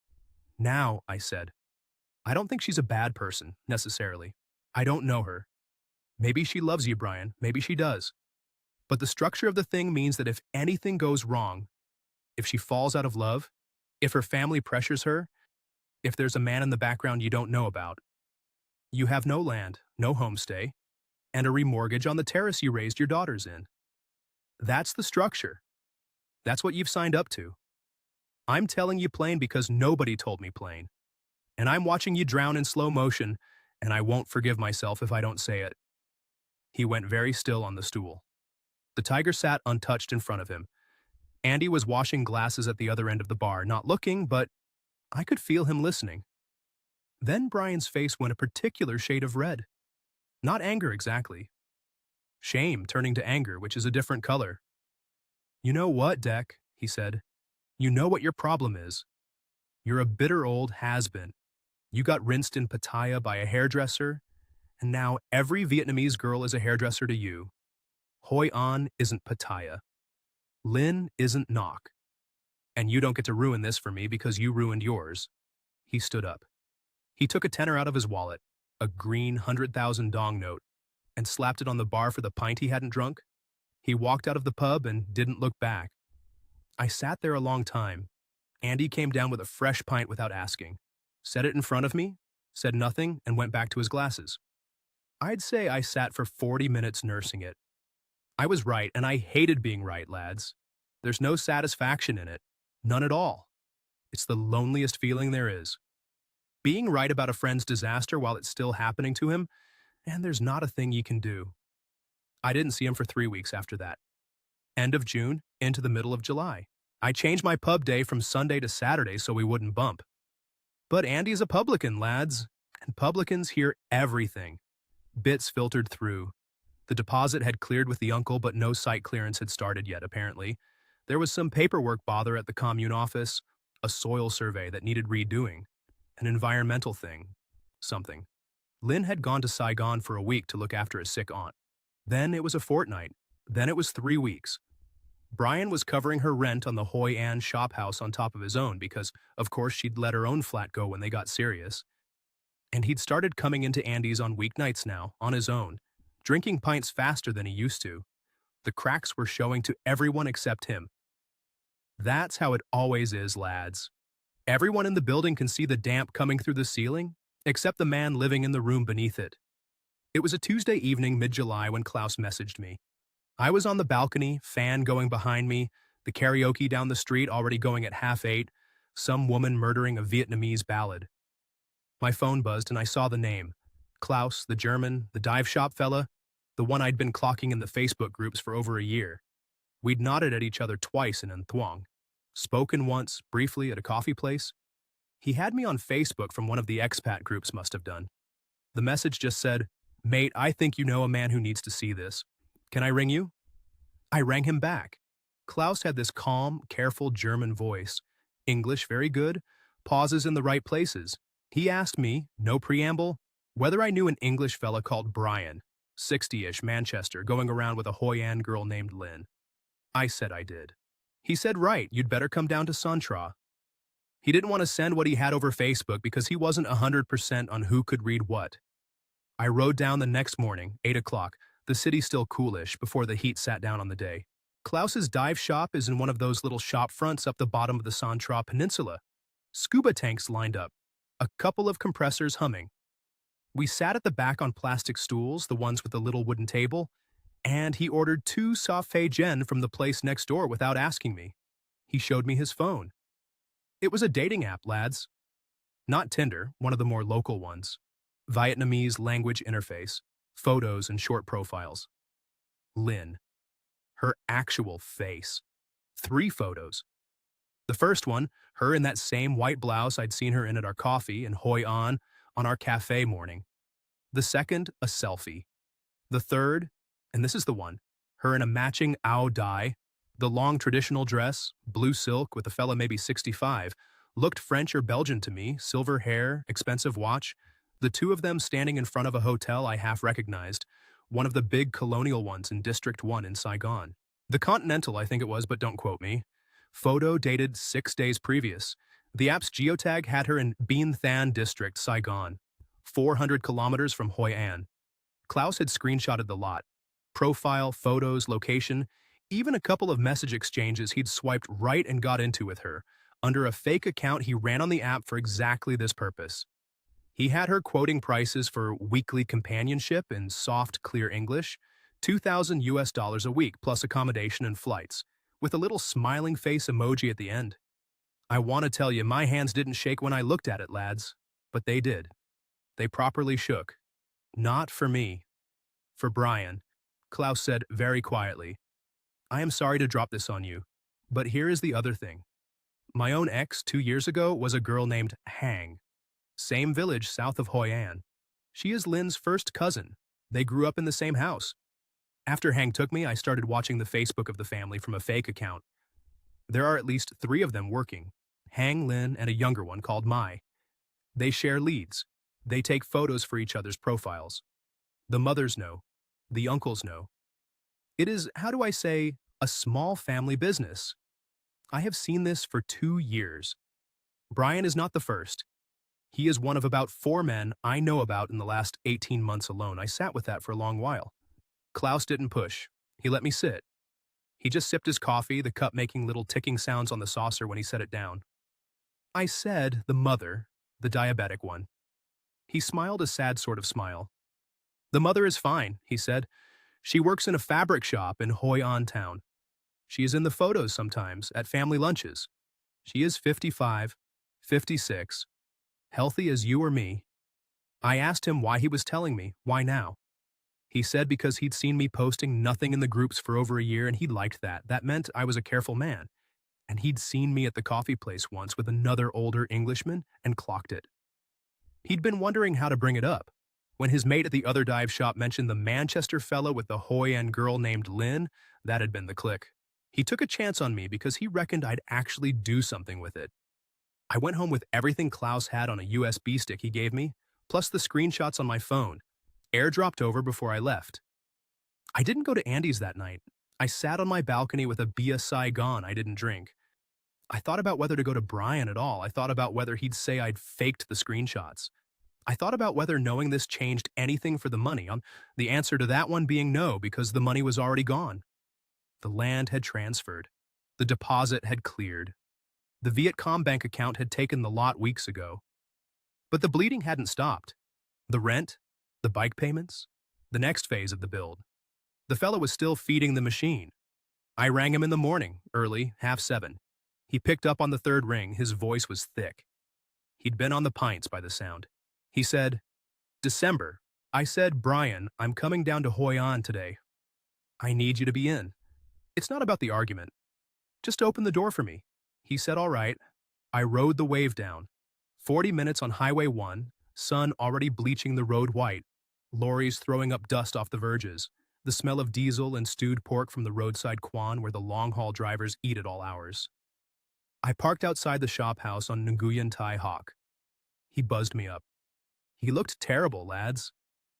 Now, I said, I don't think she's a bad person, necessarily. I don't know her. Maybe she loves you, Brian. Maybe she does. But the structure of the thing means that if anything goes wrong, if she falls out of love, if her family pressures her, if there's a man in the background you don't know about, you have no land, no homestay, and a remortgage on the terrace you raised your daughters in. That's the structure. That's what you've signed up to. I'm telling you plain because nobody told me plain. And I'm watching you drown in slow motion, and I won't forgive myself if I don't say it. He went very still on the stool. The tiger sat untouched in front of him. Andy was washing glasses at the other end of the bar, not looking, but I could feel him listening. Then Brian's face went a particular shade of red. Not anger exactly. Shame turning to anger, which is a different color. You know what, Deck, he said. You know what your problem is. You're a bitter old has-been. You got rinsed in Pattaya by a hairdresser, and now every Vietnamese girl is a hairdresser to you. Hoi An isn't Pattaya. Lynn isn't Knock. And you don't get to ruin this for me because you ruined yours. He stood up. He took a tenner out of his wallet, a green 100,000 dong note, and slapped it on the bar for the pint he hadn't drunk. He walked out of the pub and didn't look back. I sat there a long time. Andy came down with a fresh pint without asking, set it in front of me, said nothing, and went back to his glasses. I'd say I sat for 40 minutes nursing it. I was right, and I hated being right, lads. There's no satisfaction in it. None at all. It's the loneliest feeling there is. Being right about a friend's disaster while it's still happening to him, and there's not a thing you can do. I didn't see him for 3 weeks after that. End of June into the middle of July. I changed my pub day from Sunday to Saturday so we wouldn't bump. But Andy's a publican, lads, and publicans hear everything. Bits filtered through. The deposit had cleared with the uncle, but no site clearance had started yet, apparently. There was some paperwork bother at the commune office, a soil survey that needed redoing, an environmental thing, something. Lynn had gone to Saigon for a week to look after a sick aunt. Then it was a fortnight. Then it was 3 weeks. Brian was covering her rent on the Hoi An shop house on top of his own because, of course, she'd let her own flat go when they got serious. And he'd started coming into Andy's on weeknights now, on his own, drinking pints faster than he used to. The cracks were showing to everyone except him. That's how it always is, lads. Everyone in the building can see the damp coming through the ceiling, except the man living in the room beneath it. It was a Tuesday evening mid-July when Klaus messaged me. I was on the balcony, fan going behind me, the karaoke down the street already going at 8:30, some woman murdering a Vietnamese ballad. My phone buzzed and I saw the name. Klaus, the German, the dive shop fella, the one I'd been clocking in the Facebook groups for over a year. We'd nodded at each other twice in Thuong, spoken once, briefly, at a coffee place. He had me on Facebook from one of the expat groups must have done. The message just said, "Mate, I think you know a man who needs to see this. Can I ring you?" I rang him back. Klaus had this calm, careful German voice. English very good, pauses in the right places. He asked me, no preamble, whether I knew an English fella called Brian, 60-ish, Manchester, going around with a Hoi An girl named Lynn. I said I did. He said, right, you'd better come down to Santra. He didn't want to send what he had over Facebook because he wasn't 100% on who could read what. I rode down the next morning, 8 o'clock, the city still coolish before the heat sat down on the day. Klaus's dive shop is in one of those little shop fronts up the bottom of the Santra Peninsula. Scuba tanks lined up, a couple of compressors humming. We sat at the back on plastic stools, the ones with the little wooden table, and he ordered 2 Sauffe Gen from the place next door without asking me. He showed me his phone. It was a dating app, lads. Not Tinder, one of the more local ones. Vietnamese language interface, photos and short profiles. Lynn. Her actual face. 3 photos. The first one, her in that same white blouse I'd seen her in at our coffee in Hoi An on our cafe morning. The second, a selfie. The third, and this is the one, her in a matching ao dai, the long traditional dress, blue silk with a fella maybe 65, looked French or Belgian to me, silver hair, expensive watch, the 2 of them standing in front of a hotel I half recognized, one of the big colonial ones in District 1 in Saigon. The Continental, I think it was, but don't quote me. Photo dated 6 days previous. The app's geotag had her in Binh Thanh District, Saigon, 400 kilometers from Hoi An. Klaus had screenshotted the lot. Profile, photos, location, even a couple of message exchanges he'd swiped right and got into with her, under a fake account he ran on the app for exactly this purpose. He had her quoting prices for weekly companionship in soft, clear English, $2,000 a week plus accommodation and flights, with a little smiling face emoji at the end. I want to tell you, my hands didn't shake when I looked at it, lads, but they did. They properly shook. Not for me. For Brian. Klaus said very quietly, I am sorry to drop this on you, but here is the other thing. My own ex 2 years ago was a girl named Hang. Same village south of Hoi An. She is Lynn's first cousin. They grew up in the same house. After Hang took me, I started watching the Facebook of the family from a fake account. There are at least 3 of them working. Hang, Lynn, and a younger one called Mai. They share leads. They take photos for each other's profiles. The mothers know. The uncles know. It is, how do I say, a small family business. I have seen this for 2 years. Brian is not the first. He is one of about 4 men I know about in the last 18 months alone. I sat with that for a long while. Klaus didn't push. He let me sit. He just sipped his coffee, the cup making little ticking sounds on the saucer when he set it down. I said the mother, the diabetic one. He smiled a sad sort of smile. The mother is fine, he said. She works in a fabric shop in Hoi An town. She is in the photos sometimes, at family lunches. She is 55, 56, healthy as you or me. I asked him why he was telling me, why now? He said because he'd seen me posting nothing in the groups for over a year and he liked that. That meant I was a careful man. And he'd seen me at the coffee place once with another older Englishman and clocked it. He'd been wondering how to bring it up. When his mate at the other dive shop mentioned the Manchester fellow with the Hoi An girl named Lynn, that had been the click. He took a chance on me because he reckoned I'd actually do something with it. I went home with everything Klaus had on a USB stick he gave me, plus the screenshots on my phone, airdropped over before I left. I didn't go to Andy's that night. I sat on my balcony with a Bia Saigon I didn't drink. I thought about whether to go to Brian at all. I thought about whether he'd say I'd faked the screenshots. I thought about whether knowing this changed anything for the money, on the answer to that one being no, because the money was already gone. The land had transferred. The deposit had cleared. The Vietcom bank account had taken the lot weeks ago. But the bleeding hadn't stopped. The rent, the bike payments, the next phase of the build. The fellow was still feeding the machine. I rang him in the morning, early, 7:30. He picked up on the 3rd ring. His voice was thick. He'd been on the pints by the sound. He said, December. I said, Brian, I'm coming down to Hoi An today. I need you to be in. It's not about the argument. Just open the door for me. He said, all right. I rode the wave down. 40 minutes on Highway 1, sun already bleaching the road white, lorries throwing up dust off the verges, the smell of diesel and stewed pork from the roadside kwan where the long-haul drivers eat at all hours. I parked outside the shop house on Nguyen Thai Hoc. He buzzed me up. He looked terrible, lads.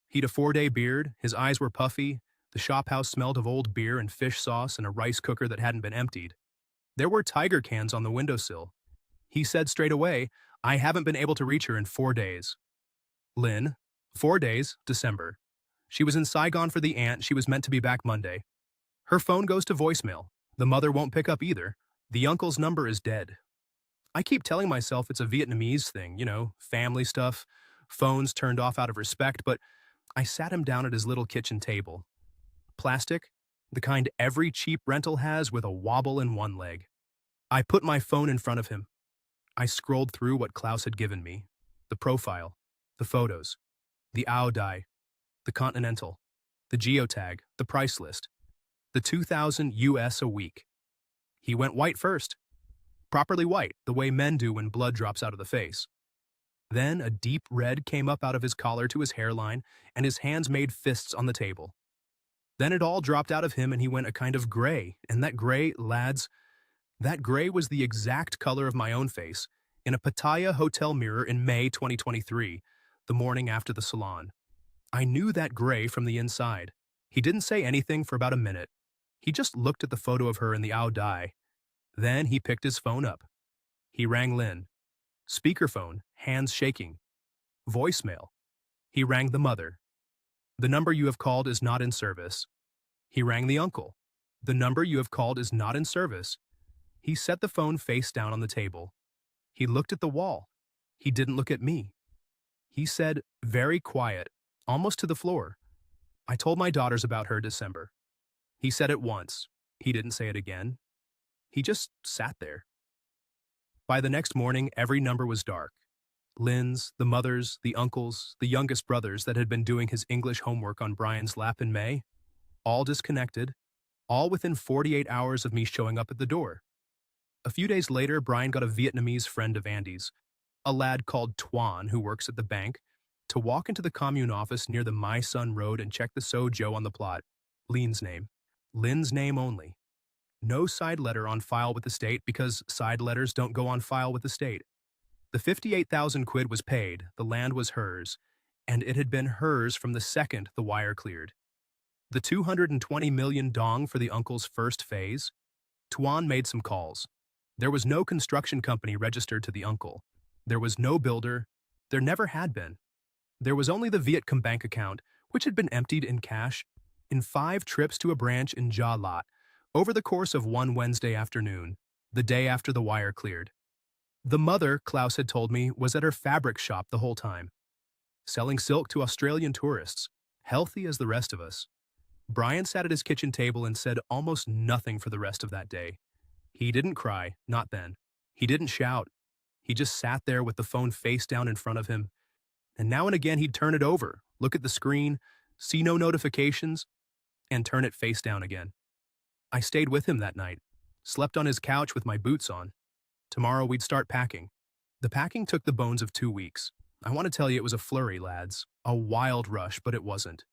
He'd a 4-day beard, his eyes were puffy, the shop house smelled of old beer and fish sauce and a rice cooker that hadn't been emptied. There were Tiger cans on the windowsill. He said straight away, I haven't been able to reach her in 4 days. Lynn, 4 days, December. She was in Saigon for the aunt. She was meant to be back Monday. Her phone goes to voicemail. The mother won't pick up either. The uncle's number is dead. I keep telling myself it's a Vietnamese thing, family stuff, phones turned off out of respect, but I sat him down at his little kitchen table. Plastic, the kind every cheap rental has with a wobble in one leg. I put my phone in front of him. I scrolled through what Klaus had given me. The profile, the photos, the Aodai, the Continental, the geotag, the price list, the 2,000 US a week. He went white first. Properly white, the way men do when blood drops out of the face. Then a deep red came up out of his collar to his hairline, and his hands made fists on the table. Then it all dropped out of him, and he went a kind of gray, and that gray, lads, that gray was the exact color of my own face, in a Pattaya hotel mirror in May 2023, the morning after the salon. I knew that gray from the inside. He didn't say anything for about a minute. He just looked at the photo of her in the Aodai. Then he picked his phone up. He rang Lynn. Speakerphone, hands shaking. Voicemail. He rang the mother. The number you have called is not in service. He rang the uncle. The number you have called is not in service. He set the phone face down on the table. He looked at the wall. He didn't look at me. He said, very quiet, almost to the floor, I told my daughters about her December. He said it once. He didn't say it again. He just sat there. By the next morning, every number was dark. Lynn's, the mother's, the uncle's, the youngest brother's that had been doing his English homework on Brian's lap in May, all disconnected, all within 48 hours of me showing up at the door. A few days later, Brian got a Vietnamese friend of Andy's, a lad called Tuan who works at the bank, to walk into the commune office near the My Son Road and check the Sojo on the plot. Lynn's name only. No side letter on file with the state because side letters don't go on file with the state. The 58,000 quid was paid, the land was hers, and it had been hers from the second the wire cleared. The 220 million dong for the uncle's first phase? Tuan made some calls. There was no construction company registered to the uncle. There was no builder. There never had been. There was only the Vietcom bank account, which had been emptied in cash in 5 trips to a branch in Ja Lat over the course of one Wednesday afternoon, the day after the wire cleared. The mother, Klaus had told me, was at her fabric shop the whole time, selling silk to Australian tourists, healthy as the rest of us. Brian sat at his kitchen table and said almost nothing for the rest of that day. He didn't cry, not then. He didn't shout. He just sat there with the phone face down in front of him, and now and again he'd turn it over, look at the screen, see no notifications, and turn it face down again. I stayed with him that night, slept on his couch with my boots on. Tomorrow we'd start packing. The packing took the bones of 2 weeks. I want to tell you it was a flurry, lads. A wild rush, but it wasn't.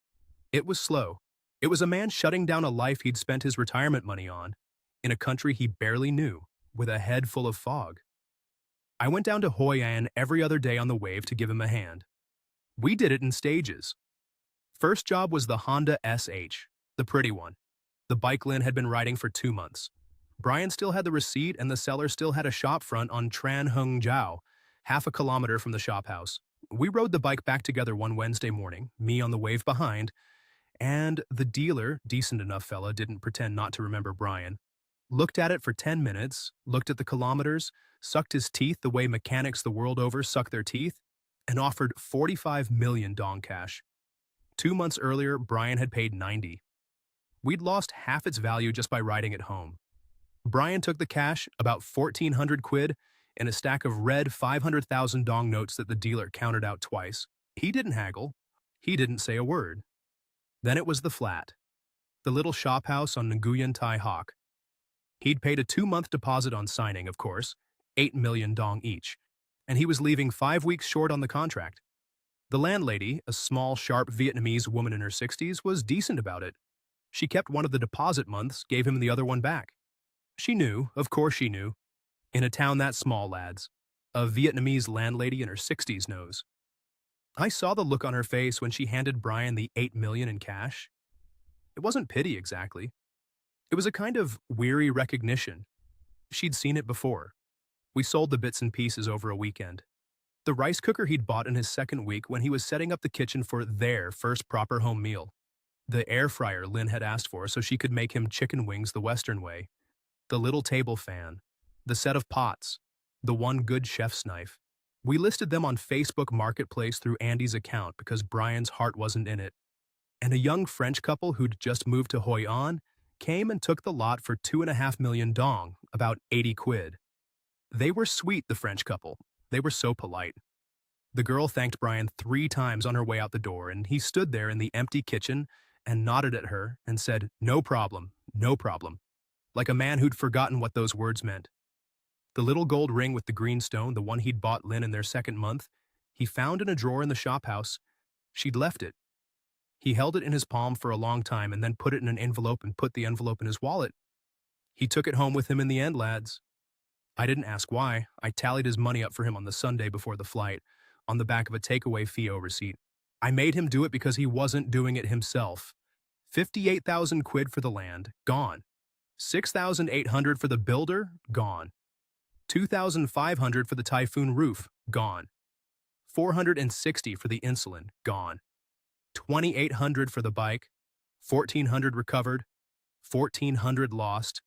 It was slow. It was a man shutting down a life he'd spent his retirement money on, in a country he barely knew, with a head full of fog. I went down to Hoi An every other day on the wave to give him a hand. We did it in stages. First job was the Honda SH, the pretty one. The bike Lynn had been riding for 2 months. Brian still had the receipt and the seller still had a shop front on Tran Hung Jiao, half a kilometer from the shop house. We rode the bike back together one Wednesday morning, me on the wave behind, and the dealer, decent enough fella, didn't pretend not to remember Brian. Looked at it for 10 minutes, looked at the kilometers, sucked his teeth the way mechanics the world over suck their teeth, and offered 45 million dong cash. 2 months earlier, Brian had paid 90. We'd lost half its value just by riding it home. Brian took the cash, about 1,400 quid, and a stack of red 500,000 dong notes that the dealer counted out twice. He didn't haggle. He didn't say a word. Then it was the flat. The little shop house on Nguyen Tai Hoc. He'd paid a 2-month deposit on signing, of course, 8 million dong each, and he was leaving 5 weeks short on the contract. The landlady, a small, sharp Vietnamese woman in her 60s, was decent about it. She kept one of the deposit months, gave him the other one back. She knew, of course she knew. In a town that small, lads, a Vietnamese landlady in her 60s knows. I saw the look on her face when she handed Brian the 8 million in cash. It wasn't pity exactly. It was a kind of weary recognition. She'd seen it before. We sold the bits and pieces over a weekend. The rice cooker he'd bought in his second week when he was setting up the kitchen for their first proper home meal. The air fryer Lynn had asked for so she could make him chicken wings the Western way. The little table fan. The set of pots. The one good chef's knife. We listed them on Facebook Marketplace through Andy's account because Brian's heart wasn't in it. And a young French couple who'd just moved to Hoi An came and took the lot for 2.5 million dong, about 80 quid. They were sweet, the French couple. They were so polite. The girl thanked Brian 3 times on her way out the door, and he stood there in the empty kitchen and nodded at her and said, "No problem, no problem," like a man who'd forgotten what those words meant. The little gold ring with the green stone, the one he'd bought Lynn in their second month, he found in a drawer in the shop house. She'd left it. He held it in his palm for a long time and then put it in an envelope and put the envelope in his wallet. He took it home with him in the end, lads. I didn't ask why. I tallied his money up for him on the Sunday before the flight, on the back of a takeaway FIO receipt. I made him do it because he wasn't doing it himself. 58,000 quid for the land, gone. 6,800 for the builder, gone. 2,500 for the typhoon roof, gone. 460 for the insulin, gone. 2,800 for the bike, 1,400 recovered, 1,400 lost.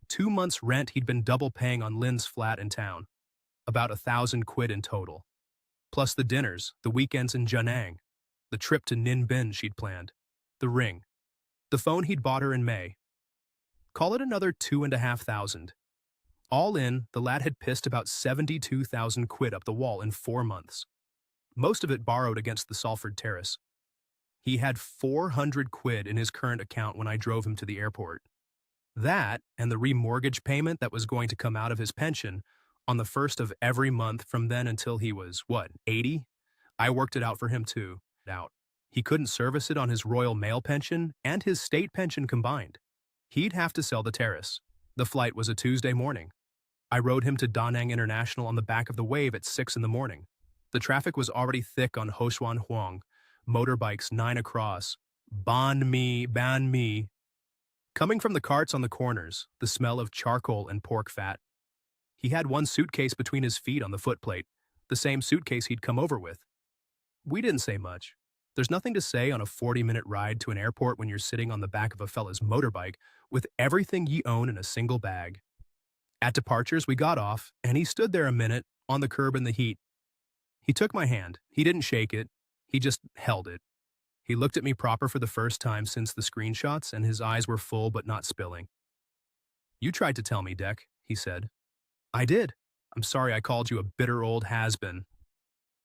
2 months' rent he'd been double paying on Lynn's flat in town. About 1,000 quid in total. Plus the dinners, the weekends in Jian'an, the trip to Ninh Binh she'd planned, the ring, the phone he'd bought her in May. Call it another 2,500. All in, the lad had pissed about 72,000 quid up the wall in 4 months. Most of it borrowed against the Salford Terrace. He had 400 quid in his current account when I drove him to the airport. That, and the remortgage payment that was going to come out of his pension on the first of every month from then until he was, 80? I worked it out for him too. He couldn't service it on his Royal Mail pension and his state pension combined. He'd have to sell the terrace. The flight was a Tuesday morning. I rode him to Da Nang International on the back of the wave at 6 in the morning. The traffic was already thick on Hosuan Huang, motorbikes 9 across. Ban mi. Coming from the carts on the corners, the smell of charcoal and pork fat. He had one suitcase between his feet on the footplate, the same suitcase he'd come over with. We didn't say much. There's nothing to say on a 40-minute ride to an airport when you're sitting on the back of a fella's motorbike with everything ye own in a single bag. At departures, we got off, and he stood there a minute on the curb in the heat. He took my hand. He didn't shake it. He just held it. He looked at me proper for the first time since the screenshots, and his eyes were full but not spilling. "You tried to tell me, Dec," he said. "I did. I'm sorry I called you a bitter old has-been."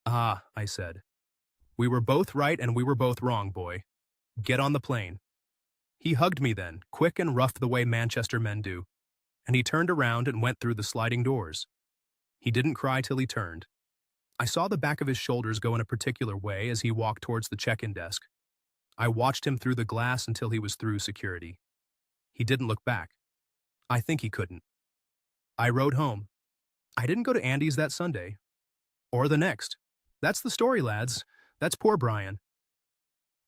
"Ah," I said. "We were both right and we were both wrong, boy. Get on the plane." He hugged me then, quick and rough the way Manchester men do, and he turned around and went through the sliding doors. He didn't cry till he turned. I saw the back of his shoulders go in a particular way as he walked towards the check-in desk. I watched him through the glass until he was through security. He didn't look back. I think he couldn't. I rode home. I didn't go to Andy's that Sunday. Or the next. That's the story, lads. That's poor Brian.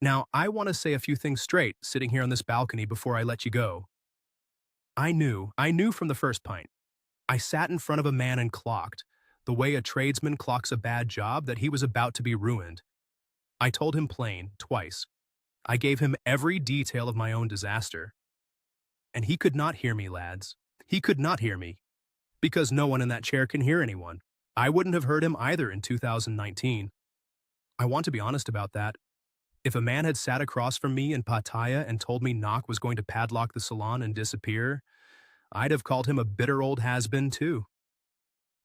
Now, I want to say a few things straight, sitting here on this balcony before I let you go. I knew from the first pint. I sat in front of a man and clocked, the way a tradesman clocks a bad job, that he was about to be ruined. I told him plain, twice. I gave him every detail of my own disaster. And he could not hear me, lads. He could not hear me. Because no one in that chair can hear anyone. I wouldn't have heard him either in 2019. I want to be honest about that. If a man had sat across from me in Pattaya and told me Knock was going to padlock the salon and disappear, I'd have called him a bitter old has-been too.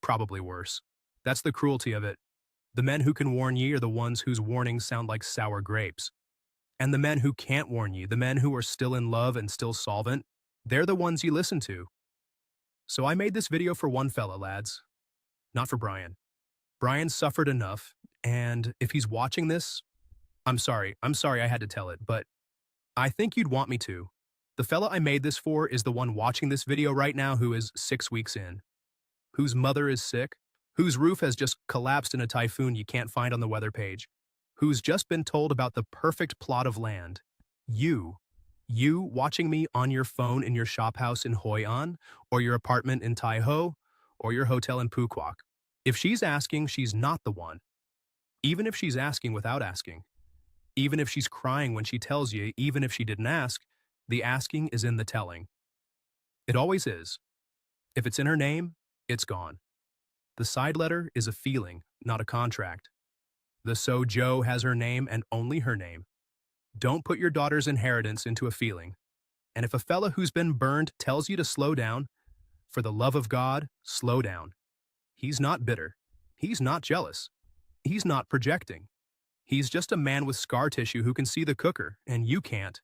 Probably worse. That's the cruelty of it. The men who can warn ye are the ones whose warnings sound like sour grapes. And the men who can't warn ye, the men who are still in love and still solvent, they're the ones you listen to. So I made this video for one fella, lads. Not for Brian. Brian suffered enough, and if he's watching this, I'm sorry I had to tell it, but I think you'd want me to. The fella I made this for is the one watching this video right now who is 6 weeks in, whose mother is sick, whose roof has just collapsed in a typhoon you can't find on the weather page, who's just been told about the perfect plot of land. You watching me on your phone in your shop house in Hoi An, or your apartment in Tai Ho, or your hotel in Phu Quoc. If she's asking, she's not the one. Even if she's asking without asking. Even if she's crying when she tells you, even if she didn't ask, the asking is in the telling. It always is. If it's in her name, it's gone. The side letter is a feeling, not a contract. The so Joe has her name and only her name. Don't put your daughter's inheritance into a feeling. And if a fella who's been burned tells you to slow down, for the love of God, slow down. He's not bitter. He's not jealous. He's not projecting. He's just a man with scar tissue who can see the cooker, and you can't.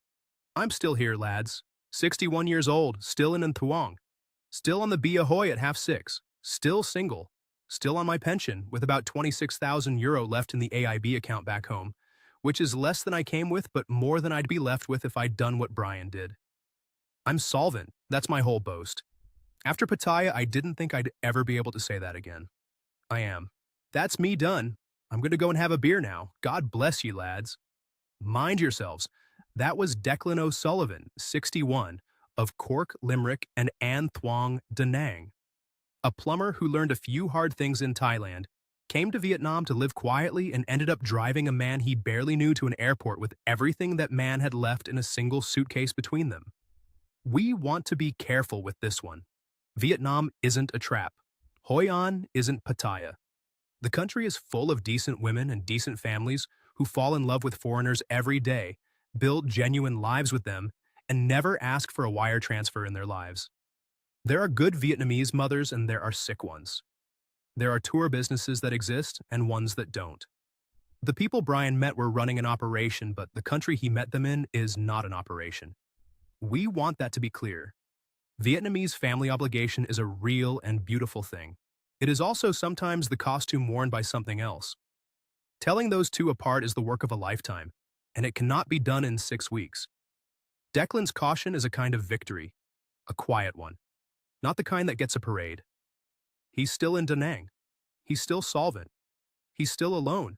I'm still here, lads. 61 years old, still in Thuong. Still on the B Ahoy at half 6. Still single. Still on my pension, with about 26,000 euro left in the AIB account back home, which is less than I came with, but more than I'd be left with if I'd done what Brian did. I'm solvent. That's my whole boast. After Pattaya, I didn't think I'd ever be able to say that again. I am. That's me done. I'm going to go and have a beer now. God bless you, lads. Mind yourselves. That was Declan O'Sullivan, 61, of Cork, Limerick, and An Thuong, Da Nang. A plumber who learned a few hard things in Thailand, came to Vietnam to live quietly and ended up driving a man he barely knew to an airport with everything that man had left in a single suitcase between them. We want to be careful with this one. Vietnam isn't a trap. Hoi An isn't Pattaya. The country is full of decent women and decent families who fall in love with foreigners every day, build genuine lives with them, and never ask for a wire transfer in their lives. There are good Vietnamese mothers and there are sick ones. There are tour businesses that exist and ones that don't. The people Brian met were running an operation, but the country he met them in is not an operation. We want that to be clear. Vietnamese family obligation is a real and beautiful thing. It is also sometimes the costume worn by something else. Telling those two apart is the work of a lifetime, and it cannot be done in 6 weeks. Declan's caution is a kind of victory, a quiet one, not the kind that gets a parade. He's still in Da Nang. He's still solvent. He's still alone.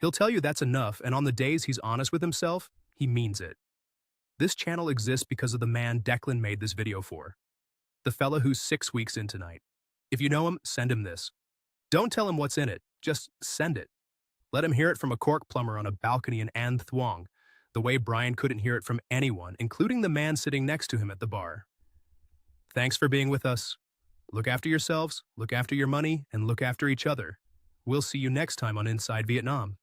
He'll tell you that's enough, and on the days he's honest with himself, he means it. This channel exists because of the man Declan made this video for. The fella who's 6 weeks in tonight. If you know him, send him this. Don't tell him what's in it, just send it. Let him hear it from a cork plumber on a balcony in An Thuong, the way Brian couldn't hear it from anyone, including the man sitting next to him at the bar. Thanks for being with us. Look after yourselves, look after your money, and look after each other. We'll see you next time on Inside Vietnam.